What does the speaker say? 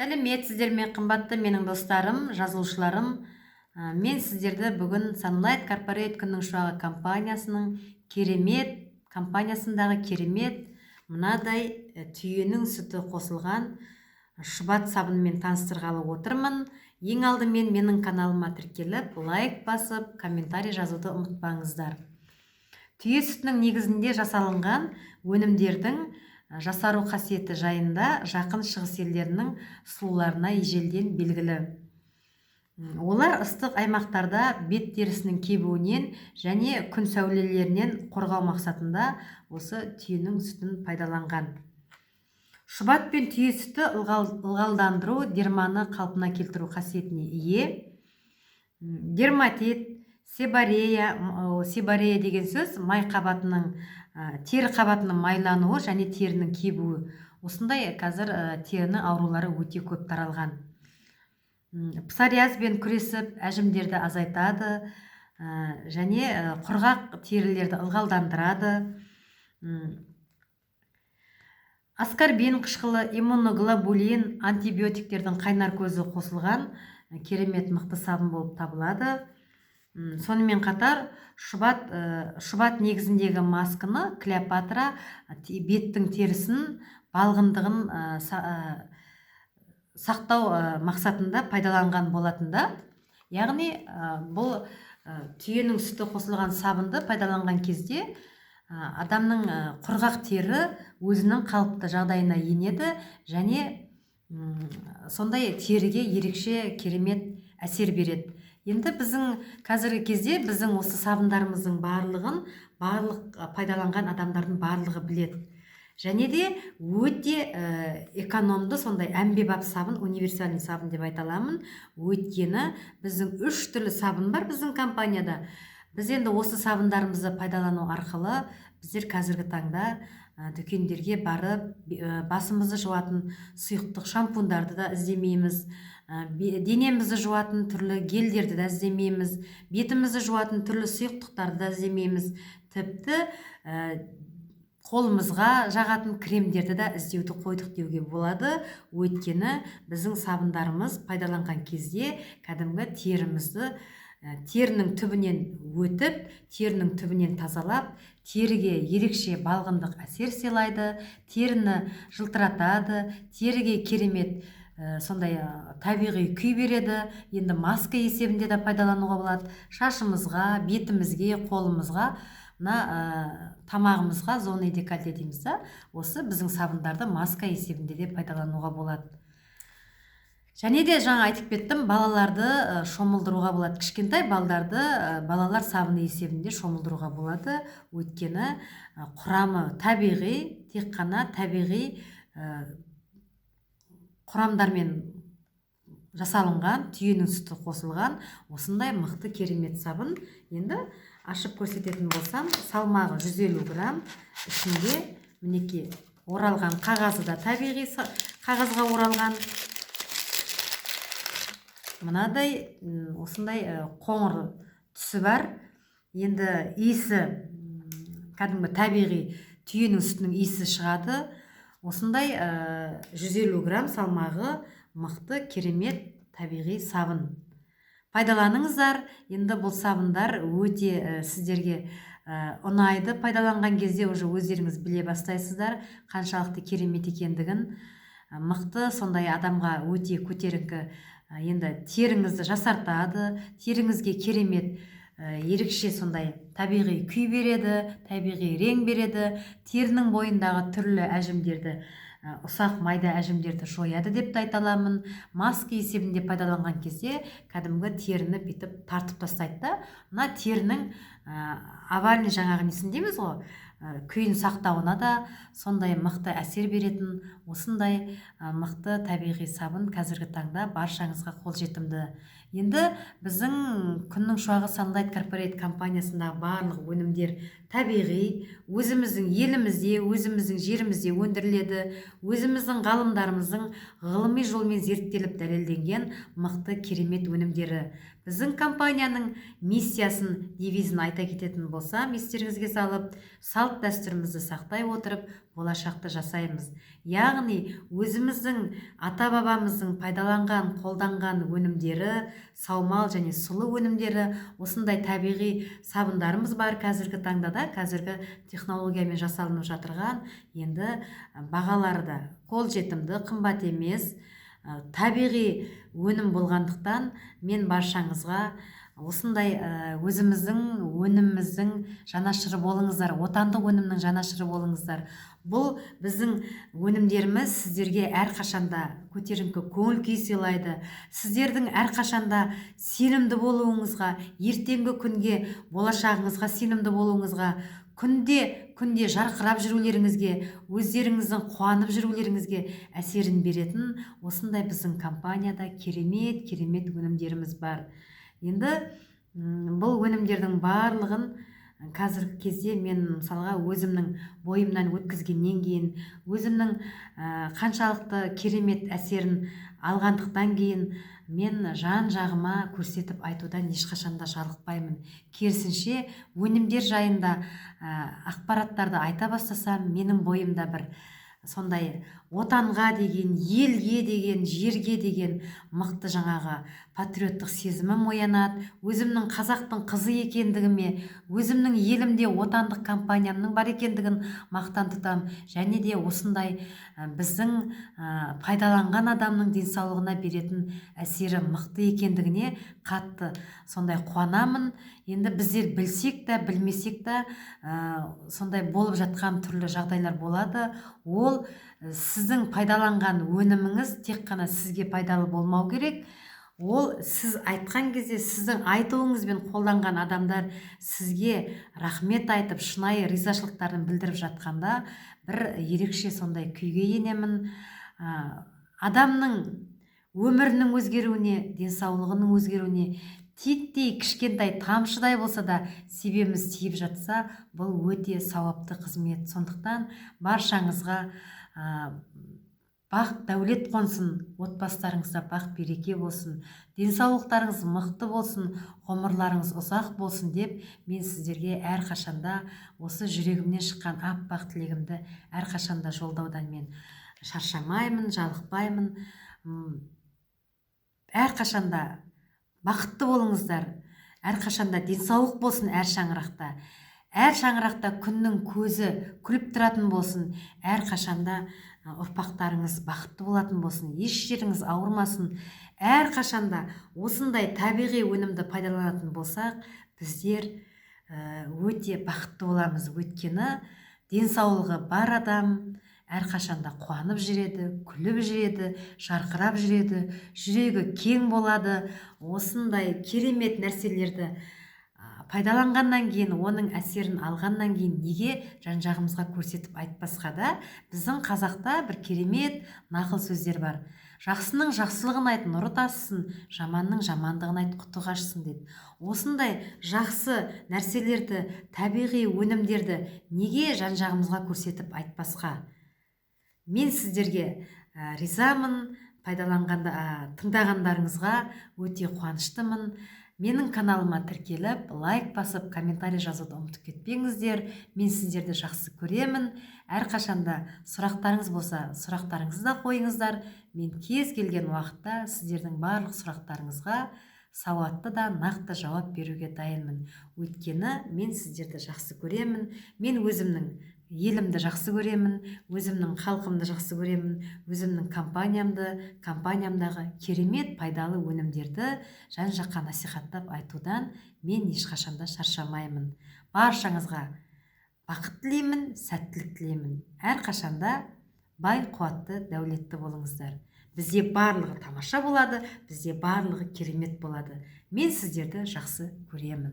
Сәлеметсіздер ме, қымбатты менің достарым, жазылушыларым. Мен сіздерді бүгін Sunlight Corporate күннің шуағы компаниясындағы керемет мынадай түйенің сүті қосылған шұбат сабынымен таныстырғалы отырмын. Ең алдымен менің каналыма тіркеліп, лайк басып, комментарий жазуды ұмытпаңыздар. Түйе сүтінің негізінде жасалынған өнімдердің жасару қасиеті жайында жақын шығыс елдерінің сұлуларына ежелден белгілі. Олар ыстық аймақтарда бет терісінің кебуінен және күн сәулелерінен қорғау мақсатында осы түйенің сүтін пайдаланған. Шұбат пен түйе сүті ылғалдандыру, дерманы қалпына келтіру қасиетіне ие. Дерматит, себорея деген сөз май қабатының тері қабатының майлануы және терінің кебуі. Осындай қазір терінің аурулары өте көп таралған. Псориазбен күресіп, әжімдерді азайтады және құрғақ терілерді ылғалдандырады. Аскорбин қышқылы, иммуноглобулин, антибиотиктердің қайнар көзі қосылған керемет мықты сабын болып табылады. Сонымен қатар шұбат негізіндегі масканы Клеопатра беттің терісін балғындығын сақтау мақсатында пайдаланған болатында. Яғни бұл түйенің сүті қосылған сабынды пайдаланған кезде адамның құрғақ тері өзінің қалыпты жағдайына енеді және сондай теріге ерекше керемет әсер береді. Енді біздің қазіргі кезде біздің осы сабындарымыздың барлық пайдаланған адамдардың барлығы біледі. Және де өте экономды сондай әмбебап сабын, универсальный сабын деп айта аламын. Өйткені біздің 3 түрлі сабын бар біздің компанияда. Біз енді осы сабындарымызды пайдалану арқылы біздер қазіргі таңда дүкендерге барып басымызды жуатын сұйықтық шампундарды да іздемейміз. Денемізді жуатын түрлі гельдерді да іздемейміз. Бетімізді жуатын түрлі сұйықтықтарды да іздемейміз. Тіпті қолымызға жағатын кремдерді да іздеуді қойдық деуге болады. Өйткені біздің сабындарымыз пайдаланған кезде кәдімгі терінің түбінен өтіп, терінің түбінен тазалап, теріге ерекше балғындық әсер сыйлайды, теріні жылтыратады, теріге керемет сондай табиғи күй береді. Енді маска есебінде де пайдалануға болады. Шашымызға, бетімізге, қолымызға, тамағымызға, зоны декольте дейміз, осы біздің сабындарды маска есебінде де пайдалануға болады. Және де жаңа айтып кеттім, балаларды шомылдыруға болады. Кішкентай балалар сабыны есебінде шомылдыруға болады. Өйткені құрамы табиғи, тек қана табиғи құрамдармен жасалынған, түйенің сүті қосылған осындай мықты керемет сабын. Енді ашып көрсететін болсам, салмағы 150 грамм, ішінде мінеке оралған қағазы да табиғи қағазға оралған. Мынадай осындай қоңыр түсі бар. Енді иісі кәдімгі табиғи түйенің сүтінің иісі шығады. Осындай 150 грамм салмағы мықты керемет табиғи сабын. Пайдаланыңыздар. Енді бұл сабындар өте сіздерге ұнайды. Пайдаланған кезде өздеріңіз біле бастайсыздар қаншалықты керемет екендігін. Мықты сондай адамға өте көтеріңкі, енді теріңізді жасартады, теріңізге керемет ерекше сондай табиғи күй береді, табиғи рең береді, терінің бойындағы түрлі әжімдерді, ұсақ майда әжімдерді жояды деп айта аламын. Маска есебінде пайдаланған кезде кәдімгі теріні бүйтіп тартып тастайды. Мына терінің овальный жаңағы несін дейміз ғой, күйін сақтауына да сондай мықты әсер беретін осындай мықты табиғи сабын қазіргі таңда баршаңызға қолжетімді. Енді біздің күннің шуағы Sunlight Corporate компаниясындағы барлық өнімдер табиғи, өзіміздің елімізде, өзіміздің жерімізде өндіріледі. Өзіміздің ғалымдарымыздың ғылыми жолмен зерттеліп дәлелденген мықты керемет өнімдері. Біздің компанияның миссиясын, девизін айта кететін болсам, естеріңізге салып, салт дәстүрімізді сақтай отырып, болашақты жасаймыз. Яғни яғни өзіміздің ата бабамыздың пайдаланған қолданған өнімдері, саумал және сұлы өнімдері, осындай табиғи сабындарымыз бар қазіргі таңда да, қазіргі технологиямен жасалынып жатырған. Енді бағалары да қолжетімді, қымбат емес, табиғи өнім болғандықтан мен баршаңызға осындай өзіміздің өніміміздің жанашыры болыңыздар, отандық өнімнің жанашыры болыңыздар. Бұл біздің өнімдеріміз сіздерге әрқашанда көтеріңкі көңіл күй сыйлайды. Сіздердің әрқашанда сенімді болуыңызға, ертеңгі күнге, болашағыңызға сенімді болуыңызға, күнде жарқырап жүрулеріңізге, өздеріңіздің қуанып жүрулеріңізге әсерін беретін осындай біздің компанияда керемет өнімдеріміз бар. Енді бұл өнімдердің барлығын қазіргі кезде мен мысалға өзімнің бойымнан өткізгеннен кейін, өзімнің қаншалықты керемет әсерін алғандықтан кейін мен жан жағыма көрсетіп айтудан ешқашанда жалықпаймын. Керісінше өнімдер жайында ақпараттарды айта бастасам, менің бойымда бір сондай отанға деген, елге деген, жерге деген мықты жаңағы патриоттық сезімім оянады. Өзімнің қазақтың қызы екендігіме, өзімнің елімде отандық компаниямның бар екендігін мақтан тұтам. Және де осындай біздің пайдаланған адамның денсаулығына беретін әсері мықты екендігіне қатты сондай қуанамын. Енді біздер білсек та білмесек та сондай болып жатқан түрлі жағдайлар болады. Ол сіздің пайдаланған өніміңіз тек қана сізге пайдалы болмау керек. Ол сіз айтқан кезде сіздің айтуыңызбен қолданған адамдар сізге рахмет айтып, шынайы ризашылықтарын білдіріп жатқанда бір ерекше сондай күйге енемін. Адамның өмірінің өзгеруіне, денсаулығының өзгеруіне титтей кішкентай тамшыдай болса да себебіміз тиіп жатса, бұл өте сауапты қызмет. Сондықтан баршаңызға бақ дәулет қонсын, отбасыларыңызда бақ береке болсын, денсаулықтарыңыз мықты болсын, ғұмырларыңыз ұзақ болсын деп мен сіздерге әрқашанда осы жүрегімнен шыққан аппақ тілегімді әрқашанда жолдаудан мен шаршамаймын, жалықпаймын. Әрқашанда бақытты болыңыздар, әрқашанда денсаулық болсын әр шаңырақта. Әр шаңырақта күннің көзі күліп тұратын болсын, әрқашанда ұрпақтарыңыз бақытты болатын болсын, еш жеріңіз ауырмасын. Әрқашанда осындай табиғи өнімді пайдаланатын болсақ, біздер өте бақытты боламыз. Өйткені денсаулығы бар адам әрқашанда қуанып жүреді, күліп жүреді, жарқырап жүреді, жүрегі кең болады. Осындай керемет нәрселерді пайдаланғаннан кейін, оның әсерін алғаннан кейін неге жан-жағымызға көрсетіп айтпасқа да? Біздің қазақта бір керемет нақыл сөздер бар. Жақсының жақсылығын айт, нұры тасысын, жаманның жамандығын айт, құты қашсын дейді. Осындай жақсы нәрселерді, табиғи өнімдерді неге жан-жағымызға көрсетіп айтпасқа? Мен сіздерге ризамын, тыңдағандарыңызға өте қуаныштымын. Менің каналыма тіркеліп, лайк басып, комментарий жазуды ұмытып кетпеңіздер. Мен сіздерді жақсы көремін. Әрқашанда сұрақтарыңыз болса, сұрақтарыңызды да қойыңыздар. Мен кез келген уақытта сіздердің барлық сұрақтарыңызға сауатты да нақты жауап беруге дайынмын. Өйткені мен сіздерді жақсы көремін. Мен өзімнің елімді жақсы көремін, өзімнің халқымды жақсы көремін, өзімнің компаниямдағы керемет пайдалы өнімдерді жан-жаққа насихаттап айтудан мен ешқашанда шаршамаймын. Баршаңызға бақыт тілеймін, сәттілік тілеймін. Әрқашанда бай, қуатты, дәулетті болыңыздар. Бізде барлығы тамаша болады, бізде барлығы керемет болады. Мен сіздерді жақсы көремін.